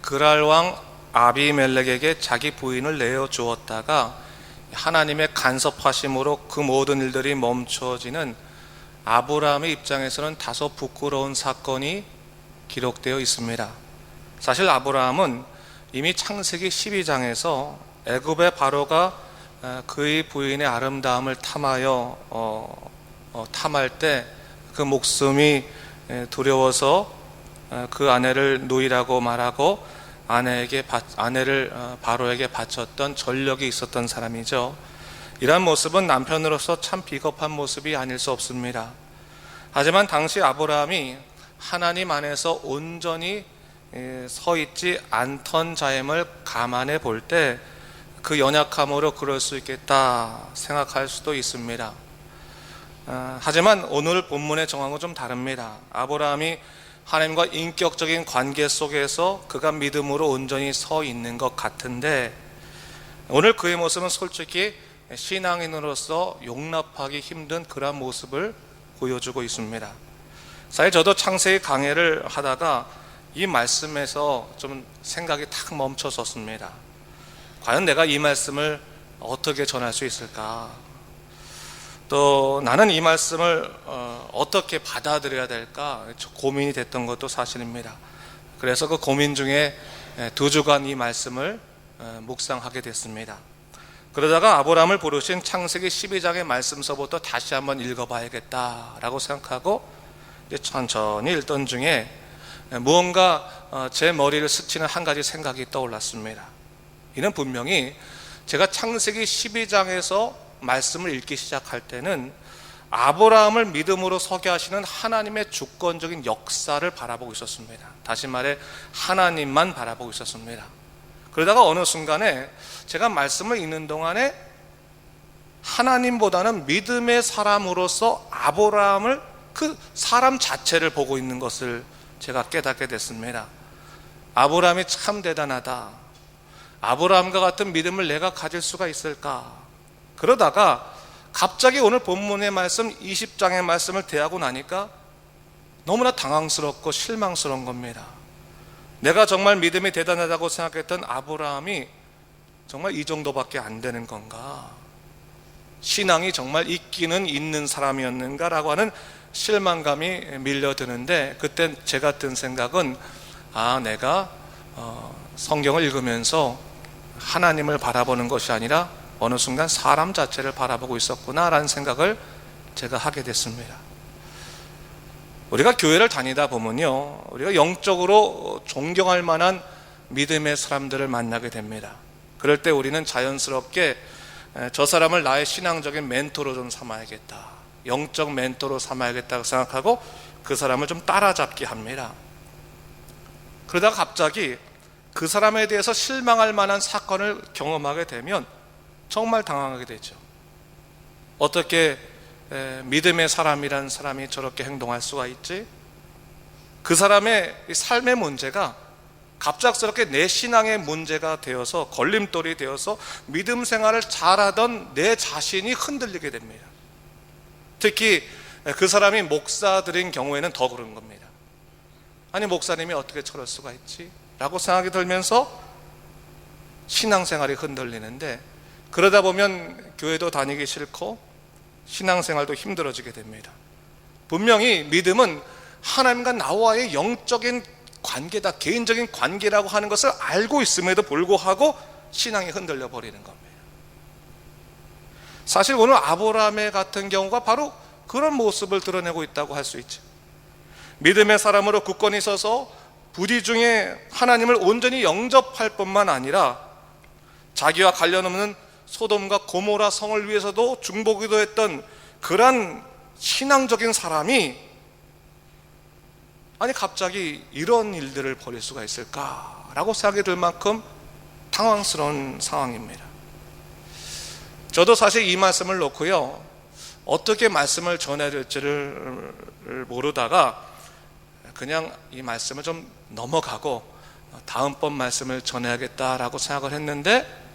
그랄 왕 아비멜렉에게 자기 부인을 내어 주었다가 하나님의 간섭하심으로 그 모든 일들이 멈춰지는 아브라함의 입장에서는 다소 부끄러운 사건이 기록되어 있습니다. 사실 아브라함은 이미 창세기 12장에서 애굽의 바로가 그의 부인의 아름다움을 탐할 때 그 목숨이 두려워서 그 아내를 누이라고 말하고 아내를 바로에게 바쳤던 전력이 있었던 사람이죠. 이러한 모습은 남편으로서 참 비겁한 모습이 아닐 수 없습니다. 하지만 당시 아브라함이 하나님 안에서 온전히 서 있지 않던 자임을 감안해 볼 때 그 연약함으로 그럴 수 있겠다 생각할 수도 있습니다. 하지만 오늘 본문의 정황은 좀 다릅니다. 아브라함이 하나님과 인격적인 관계 속에서 그가 믿음으로 온전히 서 있는 것 같은데, 오늘 그의 모습은 솔직히 신앙인으로서 용납하기 힘든 그런 모습을 보여주고 있습니다. 사실 저도 창세기 강해를 하다가 이 말씀에서 좀 생각이 탁 멈춰섰습니다. 과연 내가 이 말씀을 어떻게 전할 수 있을까? 또 나는 이 말씀을 어떻게 받아들여야 될까 고민이 됐던 것도 사실입니다. 그래서 그 고민 중에 2주간 이 말씀을 묵상하게 됐습니다. 그러다가 아브라함을 부르신 창세기 12장의 말씀서부터 다시 한번 읽어봐야겠다라고 생각하고 천천히 읽던 중에 무언가 제 머리를 스치는 한 가지 생각이 떠올랐습니다. 이는 분명히 제가 창세기 12장에서 말씀을 읽기 시작할 때는 아브라함을 믿음으로 서게 하시는 하나님의 주권적인 역사를 바라보고 있었습니다. 다시 말해 하나님만 바라보고 있었습니다. 그러다가 어느 순간에 제가 말씀을 읽는 동안에 하나님보다는 믿음의 사람으로서 아브라함을, 그 사람 자체를 보고 있는 것을 제가 깨닫게 됐습니다. 아브라함이 참 대단하다. 아브라함과 같은 믿음을 내가 가질 수가 있을까? 그러다가 갑자기 오늘 본문의 말씀 20장의 말씀을 대하고 나니까 너무나 당황스럽고 실망스러운 겁니다. 내가 정말 믿음이 대단하다고 생각했던 아브라함이 정말 이 정도밖에 안 되는 건가? 신앙이 정말 있기는 있는 사람이었는가라고 하는 실망감이 밀려드는데, 그때 제가 든 생각은 내가 성경을 읽으면서 하나님을 바라보는 것이 아니라 어느 순간 사람 자체를 바라보고 있었구나라는 생각을 제가 하게 됐습니다. 우리가 교회를 다니다 보면요, 우리가 영적으로 존경할 만한 믿음의 사람들을 만나게 됩니다. 그럴 때 우리는 자연스럽게 저 사람을 나의 신앙적인 멘토로 좀 삼아야겠다, 영적 멘토로 삼아야겠다고 생각하고 그 사람을 좀 따라잡게 합니다. 그러다가 갑자기 그 사람에 대해서 실망할 만한 사건을 경험하게 되면 정말 당황하게 되죠. 어떻게 믿음의 사람이란 사람이 저렇게 행동할 수가 있지? 그 사람의 삶의 문제가 갑작스럽게 내 신앙의 문제가 되어서, 걸림돌이 되어서 믿음 생활을 잘하던 내 자신이 흔들리게 됩니다. 특히 그 사람이 목사들인 경우에는 더 그런 겁니다. 아니, 목사님이 어떻게 저럴 수가 있지? 라고 생각이 들면서 신앙생활이 흔들리는데, 그러다 보면 교회도 다니기 싫고 신앙생활도 힘들어지게 됩니다. 분명히 믿음은 하나님과 나와의 영적인 관계다, 개인적인 관계라고 하는 것을 알고 있음에도 불구하고 신앙이 흔들려 버리는 겁니다. 사실 오늘 아브라함의 같은 경우가 바로 그런 모습을 드러내고 있다고 할 수 있죠. 믿음의 사람으로 굳건히 서서 부디 중에 하나님을 온전히 영접할 뿐만 아니라 자기와 관련 없는 소돔과 고모라 성을 위해서도 중보기도 했던 그런 신앙적인 사람이 갑자기 이런 일들을 벌일 수가 있을까라고 생각이 들 만큼 당황스러운 상황입니다. 저도 사실 이 말씀을 놓고요, 어떻게 말씀을 전해야 될지를 모르다가 그냥 이 말씀을 좀 넘어가고 다음번 말씀을 전해야겠다라고 생각을 했는데,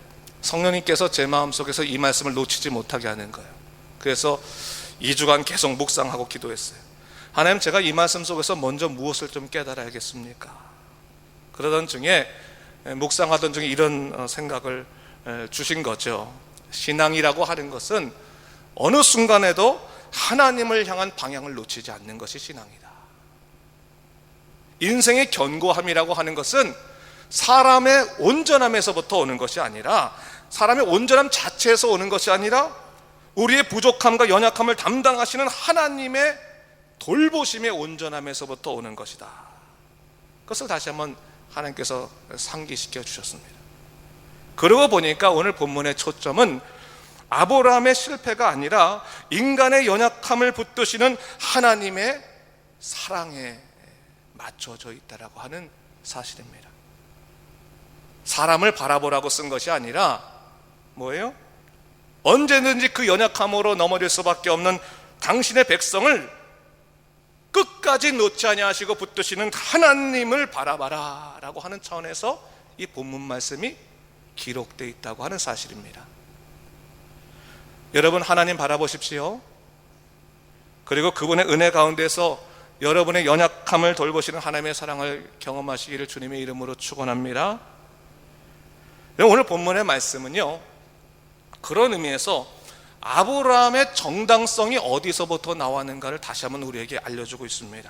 성령님께서 제 마음속에서 이 말씀을 놓치지 못하게 하는 거예요. 그래서 2주간 계속 묵상하고 기도했어요. 하나님, 제가 이 말씀 속에서 먼저 무엇을 좀 깨달아야겠습니까? 그러던 중에 묵상하던 중에 이런 생각을 주신 거죠. 신앙이라고 하는 것은 어느 순간에도 하나님을 향한 방향을 놓치지 않는 것이 신앙이다. 인생의 견고함이라고 하는 것은 사람의 온전함에서부터 오는 것이 아니라, 사람의 온전함 자체에서 오는 것이 아니라 우리의 부족함과 연약함을 담당하시는 하나님의 돌보심의 온전함에서부터 오는 것이다. 그것을 다시 한번 하나님께서 상기시켜 주셨습니다. 그러고 보니까 오늘 본문의 초점은 아브라함의 실패가 아니라 인간의 연약함을 붙드시는 하나님의 사랑에 맞춰져 있다라고 하는 사실입니다. 사람을 바라보라고 쓴 것이 아니라 뭐예요? 언제든지 그 연약함으로 넘어질 수밖에 없는 당신의 백성을 끝까지 놓지 아니하시고 붙드시는 하나님을 바라봐라 라고 하는 차원에서 이 본문 말씀이 기록되어 있다고 하는 사실입니다. 여러분, 하나님 바라보십시오. 그리고 그분의 은혜 가운데서 여러분의 연약함을 돌보시는 하나님의 사랑을 경험하시기를 주님의 이름으로 축원합니다. 오늘 본문의 말씀은요, 그런 의미에서 아브라함의 정당성이 어디서부터 나왔는가를 다시 한번 우리에게 알려주고 있습니다.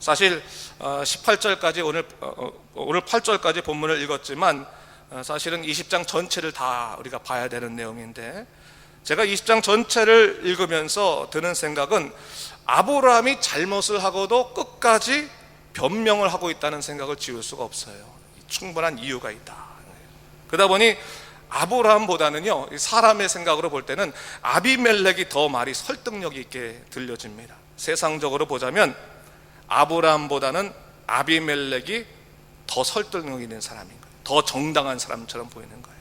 사실 18절까지 오늘 8절까지 본문을 읽었지만 사실은 20장 전체를 다 우리가 봐야 되는 내용인데, 제가 20장 전체를 읽으면서 드는 생각은 아브라함이 잘못을 하고도 끝까지 변명을 하고 있다는 생각을 지울 수가 없어요. 충분한 이유가 있다. 그러다 보니 아브라함보다는요, 사람의 생각으로 볼 때는 아비멜렉이 더 말이 설득력 있게 들려집니다. 세상적으로 보자면 아브라함보다는 아비멜렉이 더 설득력 있는 사람인 거예요. 더 정당한 사람처럼 보이는 거예요.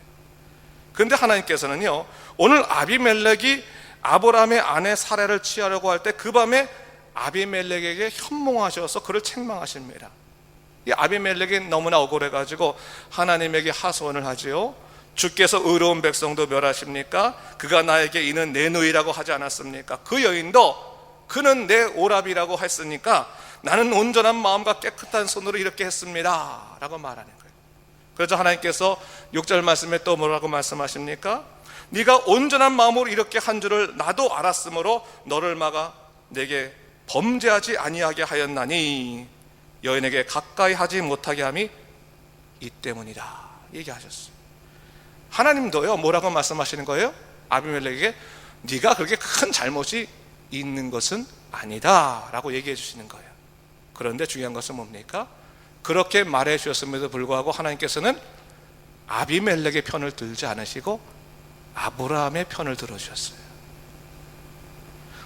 그런데 하나님께서는요, 오늘 아비멜렉이 아브라함의 아내 사라를 취하려고 할 때 그 밤에 아비멜렉에게 현몽하셔서 그를 책망하십니다. 이 아비멜렉이 너무나 억울해가지고 하나님에게 하소연을 하지요. 주께서 의로운 백성도 멸하십니까? 그가 나에게 이는 내 누이라고 하지 않았습니까? 그 여인도 그는 내 오랍이라고 했으니까 나는 온전한 마음과 깨끗한 손으로 이렇게 했습니다 라고 말하는 거예요. 그래서 하나님께서 6절 말씀에 또 뭐라고 말씀하십니까? 네가 온전한 마음으로 이렇게 한 줄을 나도 알았으므로 너를 막아 내게 범죄하지 아니하게 하였나니 여인에게 가까이 하지 못하게 함이 이 때문이다 얘기하셨어요. 하나님도요, 뭐라고 말씀하시는 거예요? 아비멜렉에게 네가 그렇게 큰 잘못이 있는 것은 아니다 라고 얘기해 주시는 거예요. 그런데 중요한 것은 뭡니까? 그렇게 말해 주셨음에도 불구하고 하나님께서는 아비멜렉의 편을 들지 않으시고 아브라함의 편을 들어주셨어요.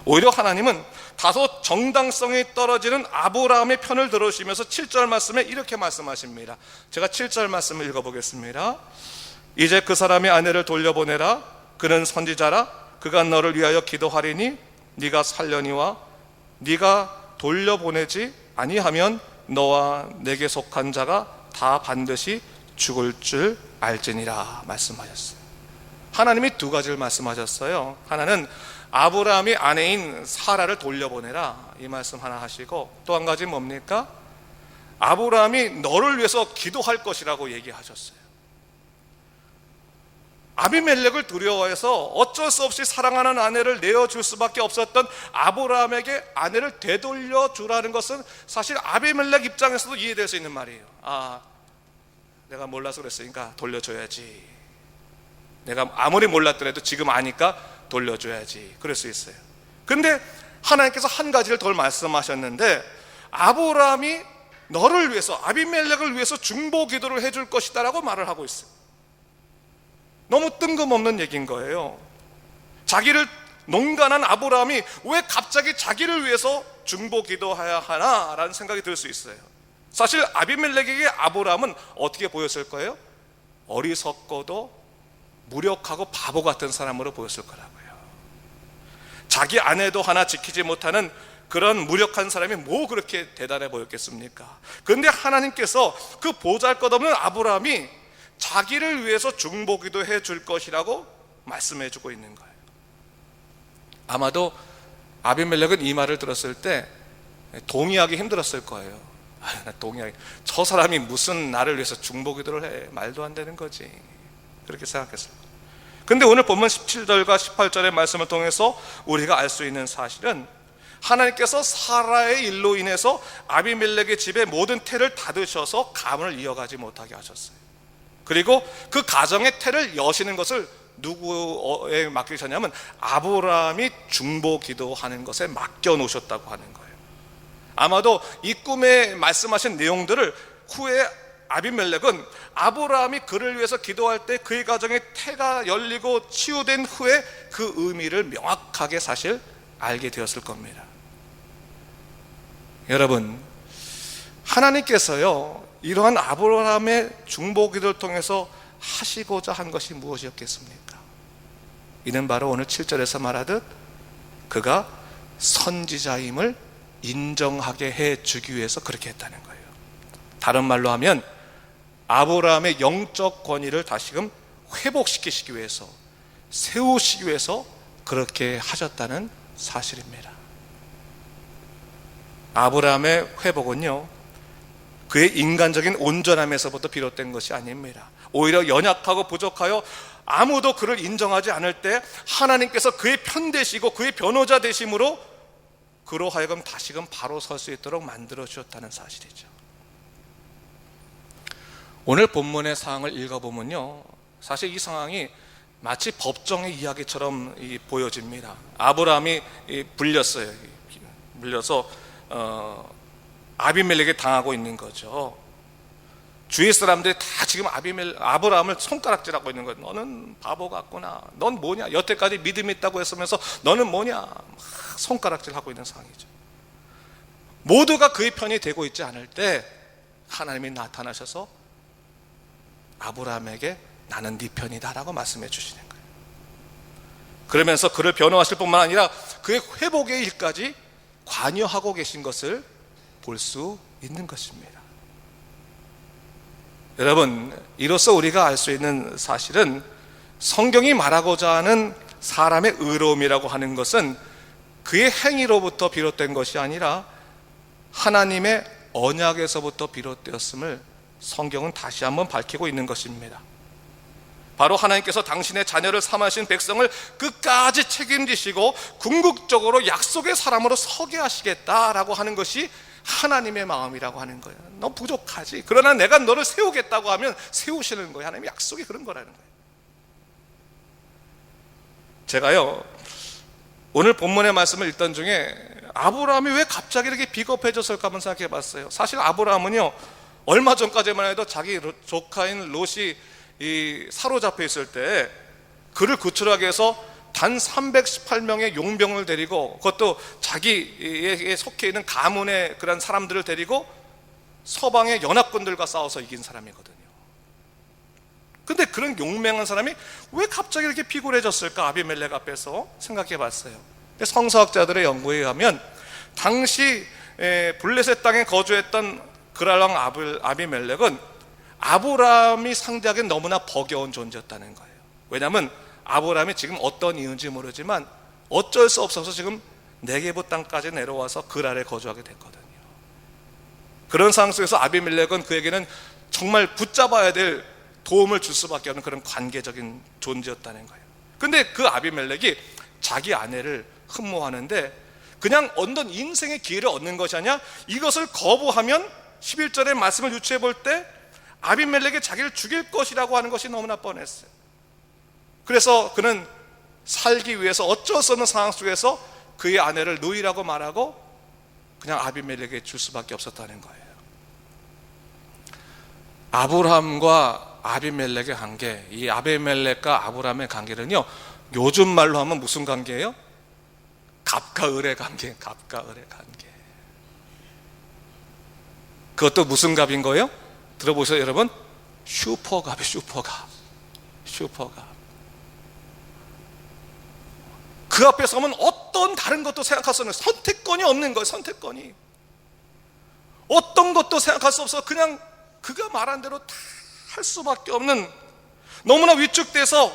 오히려 하나님은 다소 정당성이 떨어지는 아브라함의 편을 들어주시면서 7절 말씀에 이렇게 말씀하십니다. 제가 7절 말씀을 읽어보겠습니다. 이제 그 사람의 아내를 돌려보내라. 그는 선지자라. 그가 너를 위하여 기도하리니 네가 살려니와 네가 돌려보내지 아니하면 너와 내게 속한 자가 다 반드시 죽을 줄 알지니라 말씀하셨어요. 하나님이 두 가지를 말씀하셨어요. 하나는 아브라함이 아내인 사라를 돌려보내라 이 말씀 하나 하시고, 또 한 가지 뭡니까? 아브라함이 너를 위해서 기도할 것이라고 얘기하셨어요. 아비멜렉을 두려워해서 어쩔 수 없이 사랑하는 아내를 내어줄 수밖에 없었던 아브라함에게 아내를 되돌려 주라는 것은 사실 아비멜렉 입장에서도 이해될 수 있는 말이에요. 아, 내가 몰라서 그랬으니까 돌려줘야지. 내가 아무리 몰랐더라도 지금 아니까 돌려줘야지. 그럴 수 있어요. 근데 하나님께서 한 가지를 더 말씀하셨는데, 아브라함이 너를 위해서, 아비멜렉을 위해서 중보 기도를 해줄 것이다 라고 말을 하고 있어요. 너무 뜬금없는 얘기인 거예요. 자기를 농간한 아브라함이 왜 갑자기 자기를 위해서 중보 기도해야 하나 라는 생각이 들 수 있어요. 사실 아비멜렉에게 아브라함은 어떻게 보였을 거예요? 어리석고도 무력하고 바보 같은 사람으로 보였을 거라고요. 자기 아내도 하나 지키지 못하는 그런 무력한 사람이 뭐 그렇게 대단해 보였겠습니까? 그런데 하나님께서 그 보잘것없는 아브라함이 자기를 위해서 중보기도 해줄 것이라고 말씀해 주고 있는 거예요. 아마도 아비멜렉은 이 말을 들었을 때 동의하기 힘들었을 거예요. 나 동의하기. 저 사람이 무슨 나를 위해서 중보기도를 해? 말도 안 되는 거지. 그렇게 생각했어요. 근데 오늘 본문 17절과 18절의 말씀을 통해서 우리가 알 수 있는 사실은 하나님께서 사라의 일로 인해서 아비멜렉의 집에 모든 태를 닫으셔서 가문을 이어가지 못하게 하셨어요. 그리고 그 가정의 태를 여시는 것을 누구에 맡기셨냐면 아브라함이 중보 기도하는 것에 맡겨 놓으셨다고 하는 거예요. 아마도 이 꿈에 말씀하신 내용들을 후에 아비멜렉은 아브라함이 그를 위해서 기도할 때 그의 가정의 태가 열리고 치유된 후에 그 의미를 명확하게 사실 알게 되었을 겁니다. 여러분, 하나님께서요 이러한 아브라함의 중보 기도를 통해서 하시고자 한 것이 무엇이었겠습니까? 이는 바로 오늘 7절에서 말하듯 그가 선지자임을 인정하게 해주기 위해서 그렇게 했다는 거예요. 다른 말로 하면 아브라함의 영적 권위를 다시금 회복시키시기 위해서, 세우시기 위해서 그렇게 하셨다는 사실입니다. 아브라함의 회복은요 그의 인간적인 온전함에서부터 비롯된 것이 아닙니다. 오히려 연약하고 부족하여 아무도 그를 인정하지 않을 때 하나님께서 그의 편 되시고 그의 변호자 되심으로 그로 하여금 다시금 바로 설 수 있도록 만들어 주셨다는 사실이죠. 오늘 본문의 상황을 읽어보면요 사실 이 상황이 마치 법정의 이야기처럼 보여집니다. 아브라함이 불렸어요. 물려서 아비멜렉에 당하고 있는 거죠. 주위 사람들이 다 지금 아브라함을 손가락질하고 있는 거예요. 너는 바보 같구나. 넌 뭐냐? 여태까지 믿음이 있다고 했으면서 너는 뭐냐? 막 손가락질하고 있는 상황이죠. 모두가 그의 편이 되고 있지 않을 때 하나님이 나타나셔서 아브라함에게 나는 네 편이다 라고 말씀해 주시는 거예요. 그러면서 그를 변호하실 뿐만 아니라 그의 회복의 일까지 관여하고 계신 것을 볼 수 있는 것입니다. 여러분, 이로써 우리가 알 수 있는 사실은 성경이 말하고자 하는 사람의 의로움이라고 하는 것은 그의 행위로부터 비롯된 것이 아니라 하나님의 언약에서부터 비롯되었음을 성경은 다시 한번 밝히고 있는 것입니다. 바로 하나님께서 당신의 자녀를 삼으신 백성을 끝까지 책임지시고 궁극적으로 약속의 사람으로 서게 하시겠다라고 하는 것이 하나님의 마음이라고 하는 거예요. 너 부족하지. 그러나 내가 너를 세우겠다고 하면 세우시는 거예요. 하나님의 약속이 그런 거라는 거예요. 제가요 오늘 본문의 말씀을 읽던 중에 아브라함이 왜 갑자기 이렇게 비겁해졌을까 한번 생각해 봤어요. 사실 아브라함은요 얼마 전까지만 해도 자기 조카인 롯이 사로잡혀 있을 때 그를 구출하기 위해서 단 318명의 용병을 데리고 그것도 자기에게 속해 있는 가문의 그런 사람들을 데리고 서방의 연합군들과 싸워서 이긴 사람이거든요. 근데 그런 용맹한 사람이 왜 갑자기 이렇게 피곤해졌을까? 아비멜렉 앞에서 생각해 봤어요. 성서학자들의 연구에 의하면 당시 블레셋 땅에 거주했던 그랄왕 아비멜렉은 아브라함이 상대하기엔 너무나 버거운 존재였다는 거예요. 왜냐하면 아브라함이 지금 어떤 이유인지 모르지만 어쩔 수 없어서 지금 네게부 땅까지 내려와서 그랄에 거주하게 됐거든요. 그런 상황 속에서 아비멜렉은 그에게는 정말 붙잡아야 될 도움을 줄 수밖에 없는 그런 관계적인 존재였다는 거예요. 근데 그 아비멜렉이 자기 아내를 흠모하는데 그냥 얻는 인생의 기회를 얻는 것이 아니라 이것을 거부하면 11절의 말씀을 유추해 볼 때 아비멜렉이 자기를 죽일 것이라고 하는 것이 너무나 뻔했어요. 그래서 그는 살기 위해서 어쩔 수 없는 상황 속에서 그의 아내를 누이라고 말하고 그냥 아비멜렉에게 줄 수밖에 없었다는 거예요. 아브라함과 아비멜렉의 관계, 이 아비멜렉과 아브라함의 관계는요 요즘 말로 하면 무슨 관계예요? 갑과 을의 관계, 갑과 을의 관계. 그것도 무슨 갑인 거예요? 들어보세요 여러분. 슈퍼갑이에요. 슈퍼갑. 그 앞에 서면 어떤 다른 것도 생각할 수 없는 선택권이 없는 거예요. 선택권이 어떤 것도 생각할 수 없어. 그냥 그가 말한 대로 다 할 수밖에 없는, 너무나 위축돼서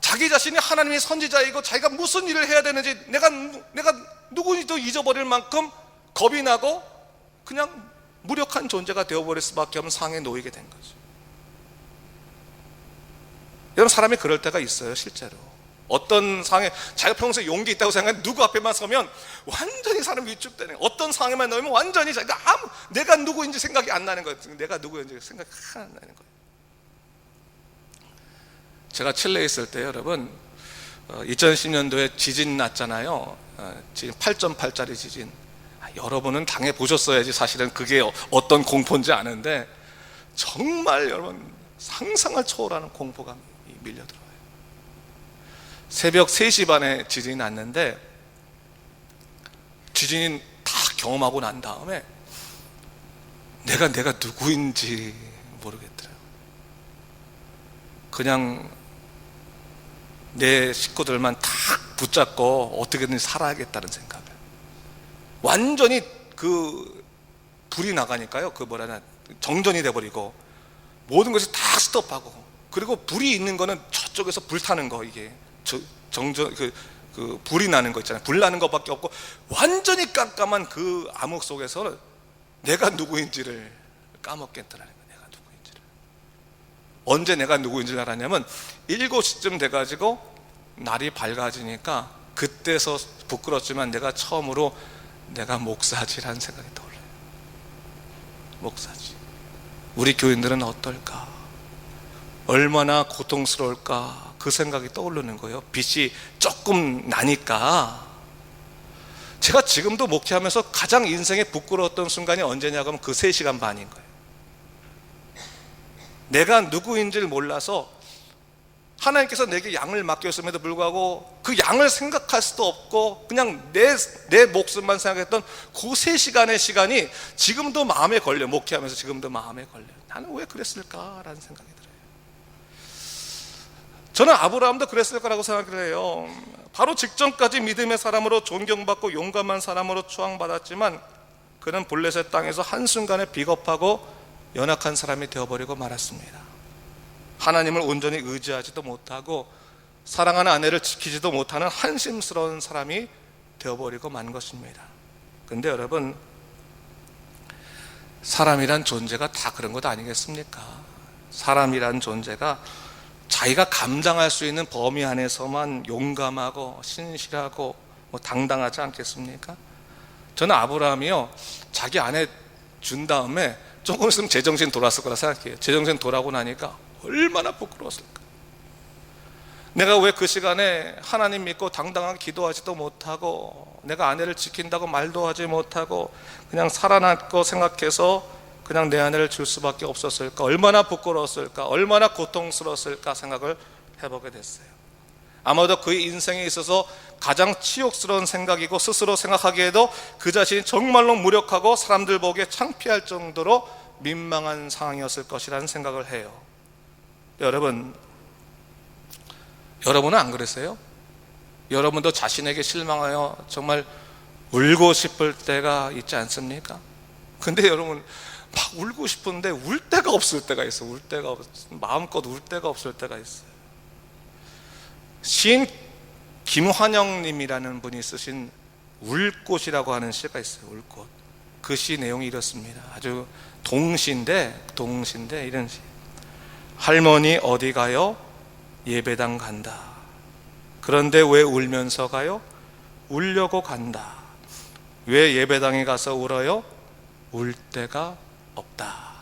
자기 자신이 하나님의 선지자이고 자기가 무슨 일을 해야 되는지 내가 누구인지도 잊어버릴 만큼 겁이 나고 그냥 무력한 존재가 되어버릴 수밖에 없는 상황에 놓이게 된 거죠. 여러분, 사람이 그럴 때가 있어요. 실제로 어떤 상황에 자기가 평소에 용기 있다고 생각하는 누구 앞에만 서면 완전히 사람이 위축되는, 어떤 상황에만 놓이면 완전히 자기가 내가 누구인지 생각이 안 나는 거예요. 내가 누구인지 생각이 안 나는 거예요. 제가 칠레에 있을 때 여러분, 2010년도에 지진 났잖아요. 지금 8.8짜리 지진. 여러분은 당해 보셨어야지 사실은 그게 어떤 공포인지 아는데, 정말 여러분 상상을 초월하는 공포감이 밀려들어요. 새벽 3시 반에 지진이 났는데, 지진이 다 경험하고 난 다음에 내가 누구인지 모르겠더라고요. 그냥 내 식구들만 다 붙잡고 어떻게든 살아야겠다는 생각을, 완전히 그 불이 나가니까요, 정전이 돼버리고 모든 것이 다 스톱하고, 그리고 불이 있는 거는 저쪽에서 불 타는 거, 이게 정전 그 불이 나는 거 있잖아요. 불 나는 것밖에 없고 완전히 깜깜한 그 암흑 속에서 내가 누구인지를 까먹겠더라는 거예요. 내가 누구인지를. 언제 내가 누구인지를 알았냐면 7시쯤 돼가지고 날이 밝아지니까, 그때서 부끄럽지만 내가 처음으로 내가 목사지라는 생각이 떠올라요. 목사지. 우리 교인들은 어떨까? 얼마나 고통스러울까? 그 생각이 떠오르는 거예요. 빛이 조금 나니까. 제가 지금도 목회하면서 가장 인생에 부끄러웠던 순간이 언제냐고 하면 그 3시간 반인 거예요. 내가 누구인지를 몰라서 하나님께서 내게 양을 맡겼음에도 불구하고 그 양을 생각할 수도 없고 그냥 내 목숨만 생각했던 그 3시간의 시간이 지금도 마음에 걸려. 목회하면서 지금도 마음에 걸려. 나는 왜 그랬을까라는 생각이 들어요. 저는 아브라함도 그랬을 거라고 생각을 해요. 바로 직전까지 믿음의 사람으로 존경받고 용감한 사람으로 추앙받았지만, 그는 블레셋 땅에서 한순간에 비겁하고 연약한 사람이 되어버리고 말았습니다. 하나님을 온전히 의지하지도 못하고 사랑하는 아내를 지키지도 못하는 한심스러운 사람이 되어버리고 만 것입니다. 근데 여러분, 사람이란 존재가 다 그런 것 아니겠습니까? 사람이란 존재가 자기가 감당할 수 있는 범위 안에서만 용감하고 신실하고 당당하지 않겠습니까? 저는 아브라함이요, 자기 아내 준 다음에 조금 있으면 제정신 돌았을 거라 생각해요. 제정신 돌아오고 나니까 얼마나 부끄러웠을까. 내가 왜 그 시간에 하나님 믿고 당당하게 기도하지도 못하고 내가 아내를 지킨다고 말도 하지 못하고 그냥 살아남고 생각해서 그냥 내 아내를 줄 수밖에 없었을까. 얼마나 부끄러웠을까, 얼마나 고통스러웠을까 생각을 해보게 됐어요. 아마도 그의 인생에 있어서 가장 치욕스러운 생각이고, 스스로 생각하기에도 그 자신이 정말로 무력하고 사람들 보기에 창피할 정도로 민망한 상황이었을 것이라는 생각을 해요. 여러분은 안 그러세요? 여러분도 자신에게 실망하여 정말 울고 싶을 때가 있지 않습니까? 근데 여러분, 막 울고 싶은데 울 데가 없을 때가 있어. 마음껏 울 데가 없을 때가 있어요. 시인 김환영님이라는 분이 쓰신 울꽃이라고 하는 시가 있어요. 울꽃. 그 시 내용이 이렇습니다. 아주 동시인데 이런 시. 할머니 어디 가요? 예배당 간다. 그런데 왜 울면서 가요? 울려고 간다. 왜 예배당에 가서 울어요? 울 데가 없다.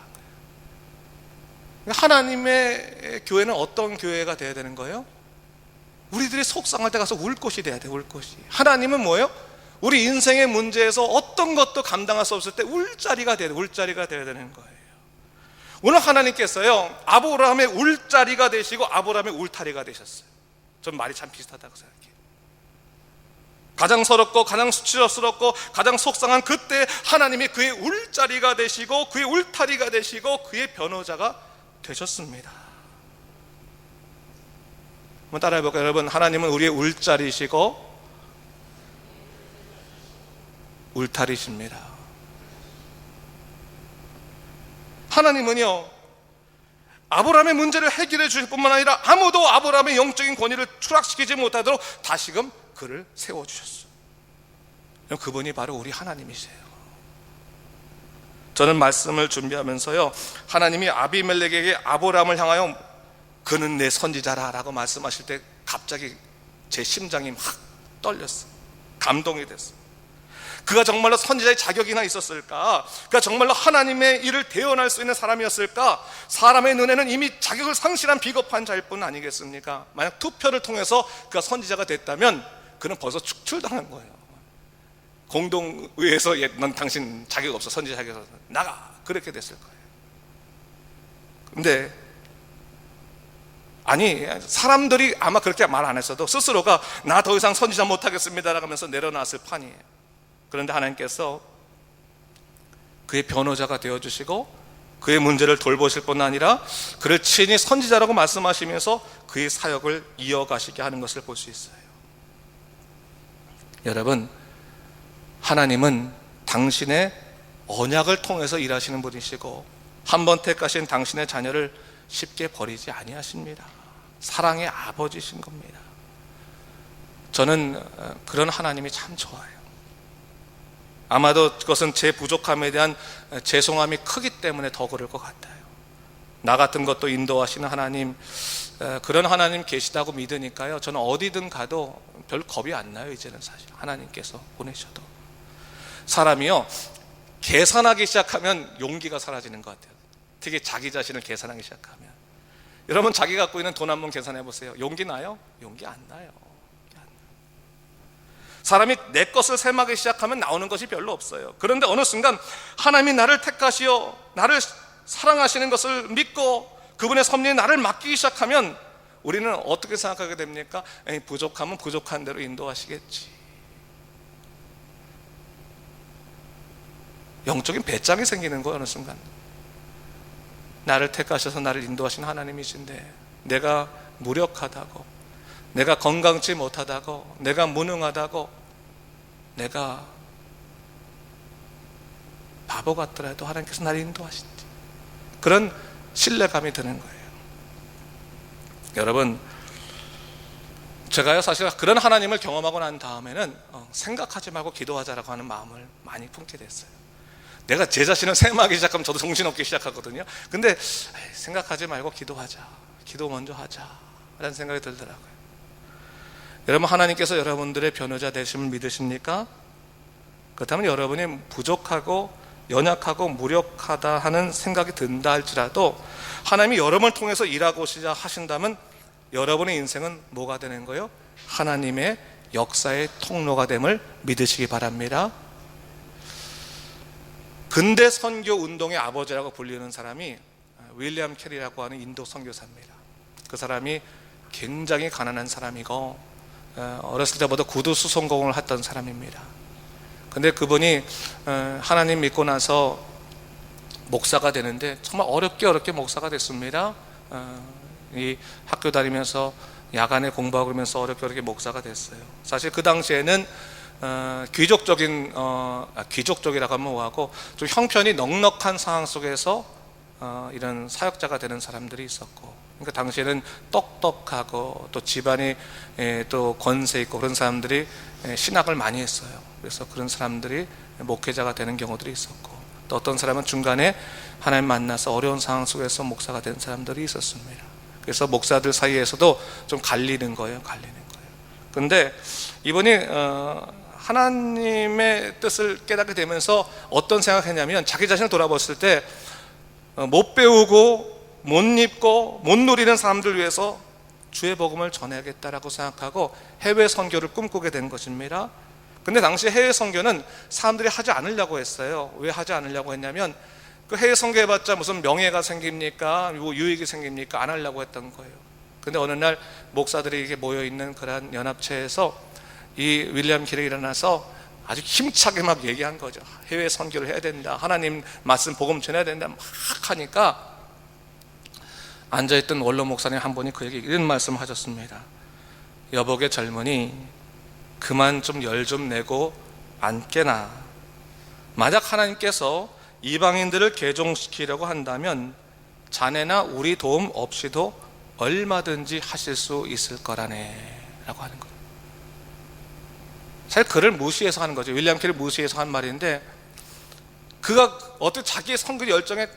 하나님의 교회는 어떤 교회가 돼야 되는 거예요? 우리들이 속상할 때 가서 울 곳이 돼야 돼. 울 곳이. 하나님은 뭐예요? 우리 인생의 문제에서 어떤 것도 감당할 수 없을 때 울자리가 돼야 돼. 울자리가 돼야 되는 거예요. 오늘 하나님께서요, 아브라함의 울자리가 되시고 아브라함의 울타리가 되셨어요. 전 말이 참 비슷하다고 생각해요. 가장 서럽고 가장 수치스럽고 가장 속상한 그때 하나님이 그의 울자리가 되시고 그의 울타리가 되시고 그의 변호자가 되셨습니다. 한번 따라해 볼까요? 여러분, 하나님은 우리의 울자리시고 울타리십니다. 하나님은요, 아브라함의 문제를 해결해 주실 뿐만 아니라 아무도 아브라함의 영적인 권위를 추락시키지 못하도록 다시금 그를 세워주셨어요. 그분이 바로 우리 하나님이세요. 저는 말씀을 준비하면서요, 하나님이 아비멜렉에게 아브라함을 향하여 그는 내 선지자라 라고 말씀하실 때 갑자기 제 심장이 막 떨렸어요. 감동이 됐어요. 그가 정말로 선지자의 자격이나 있었을까? 그가 정말로 하나님의 일을 대언할 수 있는 사람이었을까? 사람의 눈에는 이미 자격을 상실한 비겁한 자일 뿐 아니겠습니까? 만약 투표를 통해서 그가 선지자가 됐다면 그는 벌써 축출당한 거예요. 공동의회에서 넌 당신 자격 없어, 선지자 자격 없어, 나가, 그렇게 됐을 거예요. 근데 아니, 사람들이 아마 그렇게 말 안 했어도 스스로가 나 더 이상 선지자 못하겠습니다라고 하면서 내려놨을 판이에요. 그런데 하나님께서 그의 변호자가 되어주시고 그의 문제를 돌보실 뿐 아니라 그를 친히 선지자라고 말씀하시면서 그의 사역을 이어가시게 하는 것을 볼 수 있어요. 여러분, 하나님은 당신의 언약을 통해서 일하시는 분이시고 한 번 택하신 당신의 자녀를 쉽게 버리지 아니하십니다. 사랑의 아버지신 겁니다. 저는 그런 하나님이 참 좋아요. 아마도 그것은 제 부족함에 대한 죄송함이 크기 때문에 더 그럴 것 같아요. 나 같은 것도 인도하시는 하나님, 그런 하나님 계시다고 믿으니까요, 저는 어디든 가도 별 겁이 안 나요. 이제는 사실 하나님께서 보내셔도. 사람이요, 계산하기 시작하면 용기가 사라지는 것 같아요. 특히 자기 자신을 계산하기 시작하면. 여러분, 자기 갖고 있는 돈 한번 계산해 보세요. 용기 나요? 용기 안 나요. 사람이 내 것을 셈하기 시작하면 나오는 것이 별로 없어요. 그런데 어느 순간 하나님이 나를 택하시어 나를 사랑하시는 것을 믿고 그분의 섭리에 나를 맡기기 시작하면 우리는 어떻게 생각하게 됩니까? 부족하면 부족한 대로 인도하시겠지. 영적인 배짱이 생기는 거예요. 어느 순간 나를 택하셔서 나를 인도하신 하나님이신데 내가 무력하다고, 내가 건강치 못하다고, 내가 무능하다고, 내가 바보 같더라도 하나님께서 나를 인도하신지, 그런 신뢰감이 드는 거예요. 여러분, 제가요 사실 그런 하나님을 경험하고 난 다음에는 생각하지 말고 기도하자라고 하는 마음을 많이 품게 됐어요. 내가 제 자신을 셈하기 시작하면 저도 정신없기 시작하거든요. 근데 생각하지 말고 기도하자, 기도 먼저 하자 라는 생각이 들더라고요. 여러분, 하나님께서 여러분들의 변호자 되심을 믿으십니까? 그렇다면 여러분이 부족하고 연약하고 무력하다 하는 생각이 든다 할지라도 하나님이 여러분을 통해서 일하고자 하신다면 여러분의 인생은 뭐가 되는 거예요? 하나님의 역사의 통로가 됨을 믿으시기 바랍니다. 근대 선교 운동의 아버지라고 불리는 사람이 윌리엄 캐리라고 하는 인도 선교사입니다. 그 사람이 굉장히 가난한 사람이고 어렸을 때부터 구두 수송공을 했던 사람입니다. 근데 그분이 하나님 믿고 나서 목사가 되는데 정말 어렵게 목사가 됐습니다. 이 학교 다니면서 야간에 공부하고 그러면서 어렵게 목사가 됐어요. 사실 그 당시에는 귀족적이라고 하면 뭐하고 좀 형편이 넉넉한 상황 속에서 이런 사역자가 되는 사람들이 있었고, 그러니까 당시에는 똑똑하고 또 집안이 또 권세 있고 그런 사람들이 신학을 많이 했어요. 그래서 그런 사람들이 목회자가 되는 경우들이 있었고, 또 어떤 사람은 중간에 하나님 만나서 어려운 상황 속에서 목사가 된 사람들이 있었습니다. 그래서 목사들 사이에서도 좀 갈리는 거예요. 그런데 이분이 하나님의 뜻을 깨닫게 되면서 어떤 생각했냐면, 자기 자신을 돌아봤을 때 못 배우고 못 입고 못 누리는 사람들 위해서 주의 복음을 전해야겠다라고 생각하고 해외 선교를 꿈꾸게 된 것입니다. 근데 당시 해외 선교는 사람들이 하지 않으려고 했어요. 왜 하지 않으려고 했냐면, 그 해외 선교해봤자 무슨 명예가 생깁니까? 유익이 생깁니까? 안 하려고 했던 거예요. 근데 어느 날 목사들이 이렇게 모여있는 그러한 연합체에서 이 윌리엄 캐리 일어나서 아주 힘차게 막 얘기한 거죠. 해외 선교를 해야 된다, 하나님 말씀 복음 전해야 된다 막 하니까 앉아있던 원로 목사님 한 분이 그에게 이런 말씀 하셨습니다. 여복의 젊은이, 그만 좀 열 좀 내고 앉게나. 만약 하나님께서 이방인들을 개종시키려고 한다면 자네나 우리 도움 없이도 얼마든지 하실 수 있을 거라네 라고 하는 거예요. 사실 그를 무시해서 하는 거죠. 윌리엄 캐리 무시해서 한 말인데, 그가 어떻게 자기의 선교 열정에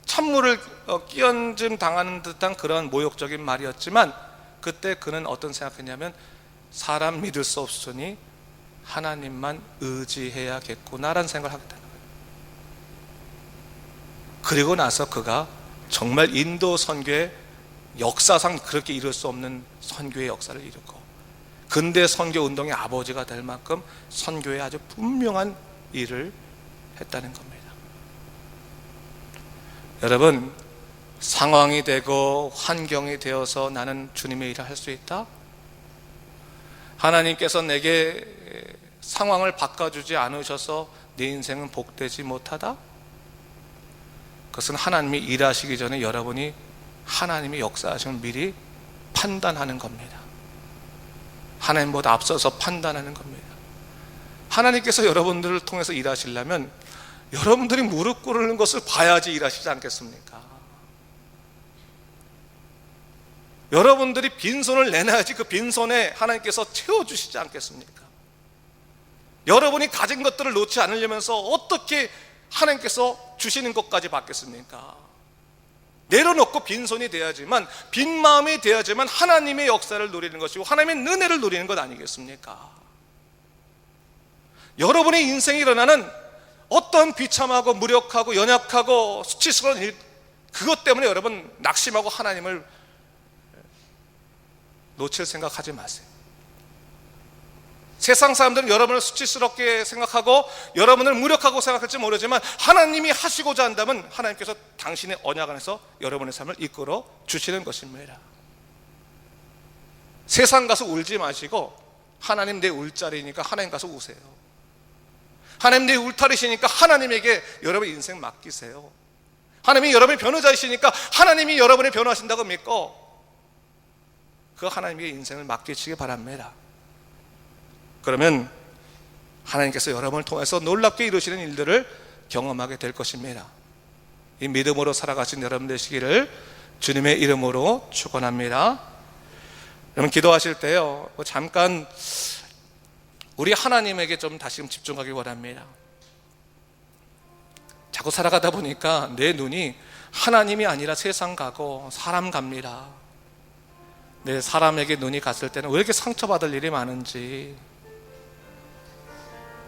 찬물을 끼얹음 당하는 듯한 그런 모욕적인 말이었지만, 그때 그는 어떤 생각했냐면, 사람 믿을 수 없으니 하나님만 의지해야겠구나라는 생각을 하겠다는 거예요. 그리고 나서 그가 정말 인도 선교의 역사상 그렇게 이룰 수 없는 선교의 역사를 이루고, 근대 선교 운동의 아버지가 될 만큼 선교에 아주 분명한 일을 했다는 겁니다. 여러분, 상황이 되고 환경이 되어서 나는 주님의 일을 할 수 있다? 하나님께서 내게 상황을 바꿔주지 않으셔서 내 인생은 복되지 못하다? 그것은 하나님이 일하시기 전에 여러분이 하나님의 역사하심을 미리 판단하는 겁니다. 하나님보다 앞서서 판단하는 겁니다. 하나님께서 여러분들을 통해서 일하시려면 여러분들이 무릎 꿇는 것을 봐야지 일하시지 않겠습니까? 여러분들이 빈손을 내놔야지 그 빈손에 하나님께서 채워주시지 않겠습니까? 여러분이 가진 것들을 놓지 않으려면서 어떻게 하나님께서 주시는 것까지 받겠습니까? 내려놓고 빈손이 돼야지만, 빈 마음이 돼야지만 하나님의 역사를 누리는 것이고 하나님의 은혜를 누리는 것 아니겠습니까? 여러분의 인생에 일어나는 어떤 비참하고 무력하고 연약하고 수치스러운 일, 그것 때문에 여러분 낙심하고 하나님을 놓칠 생각하지 마세요. 세상 사람들은 여러분을 수치스럽게 생각하고 여러분을 무력하고 생각할지 모르지만, 하나님이 하시고자 한다면 하나님께서 당신의 언약 안에서 여러분의 삶을 이끌어 주시는 것입니다. 세상 가서 울지 마시고, 하나님 내 울자리니까 하나님 가서 우세요. 하나님 내 울타리시니까 하나님에게 여러분의 인생 맡기세요. 하나님이 여러분의 변호자이시니까 하나님이 여러분의 변호하신다고 믿고 그 하나님의 인생을 맡기시기 바랍니다. 그러면 하나님께서 여러분을 통해서 놀랍게 이루시는 일들을 경험하게 될 것입니다. 이 믿음으로 살아가신 여러분 되시기를 주님의 이름으로 축원합니다. 여러분 기도하실 때요, 잠깐 우리 하나님에게 좀 다시 집중하기 원합니다. 자꾸 살아가다 보니까 내 눈이 하나님이 아니라 세상 가고 사람 갑니다. 내 사람에게 눈이 갔을 때는 왜 이렇게 상처받을 일이 많은지.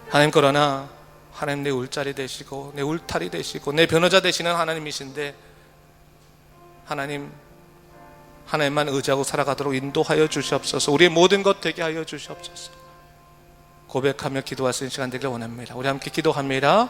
하나님, 그러나 하나님 내 울자리 되시고 내 울타리 되시고 내 변호자 되시는 하나님이신데, 하나님만 의지하고 살아가도록 인도하여 주시옵소서. 우리의 모든 것 되게 하여 주시옵소서. 고백하며 기도할 수 있는 시간 되길 원합니다. 우리 함께 기도합니다.